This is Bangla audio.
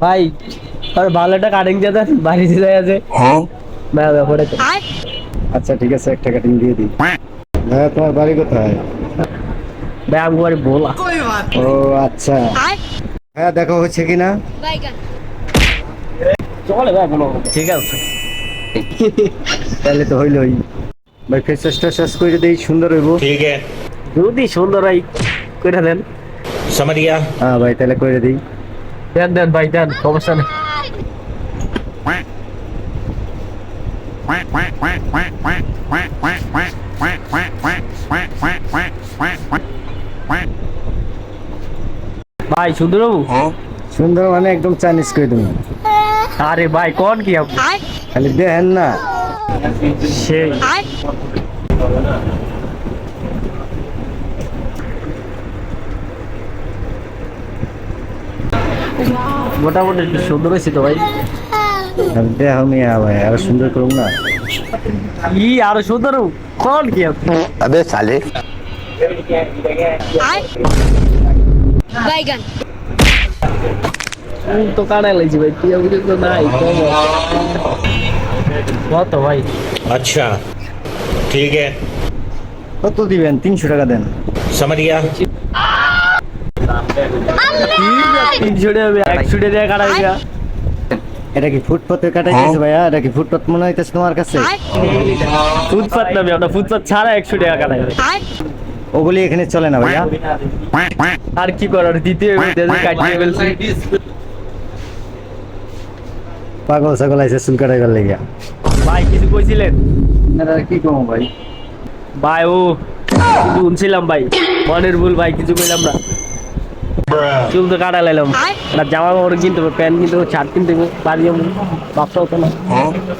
ভাই আর ভালো একটা কাটিং দিয়ে দেন, বাড়ি দিয়ে আছে ভাই ব্যাপারে তো। আচ্ছা ঠিক আছে, একটা কাটিং দিয়ে দিই। ভাইয়া তোমার বাড়ি কোথায়? ভাই আমি বাড়ি বলা। ও আচ্ছা, হ্যাঁ দেখো হচ্ছে কিনা। চলে ভাই কোনো, ঠিক আছে। তাহলে তো হইলই। ভাই ফেসটা শেষ করে দেই, সুন্দর হইব। ठीक है। যদি সুন্দর ভাই করে দেন। समझ गया। হ্যাঁ ভাই তাহলে করে দিই। দেন দেন ভাই দেন, সমস্যা নেই। ভাই সুন্দর বাবু। সুন্দর মানে একদম চাইনিজ করে দেবো। আরে ভাই কোন কি আপনি? খালি দেখেন না। সেই মোটামুটি একটু সুন্দর হয়েছে তো ভাই। দেখো মিয়া ভাই, আরো সুন্দর করুন না। ই আরো সুন্দর কোন কি আপনি? अबे साले। बैगन তো কাটাই লাগছে ভাই, তুই বুঝে তো নাই কম কত ভাই? अच्छा ठीक है, কত দিবেন? 300 টাকা দেন। समझ गया। 300 টাকা 100 টাকা দিয়ে কাটাই গা। এটা কি ফুটপাতে কাটাইতেছে ভাইয়া? এটা কি ফুটপাত মনে হইতেছে তোমার কাছে? ফুটপাত নামে আমরা ফুটপাত ছাড়া 100 টাকা কাটাই। ওগুলি এখানে চলে না ভাইয়া। আর কি করার, দ্বিতীয় কাটিয়ে ফেলছি। পাগল ছাগল আইসে চুল কাটাই গেল লাগিয়া। ভাই কিছু কইছিলেন? আর কি কম ভাই? ভাই ও শুনছিলাম ভাই, মনের ভুল ভাই, কিছু কইলাম না। চুল তো কাটা লাইলাম, জামা কাপড় কিনতে হবে, প্যান্ট কিনতে হবে, শার্ট কিনতে হবে, বাড়ি যাবো, বাপটাও তো না।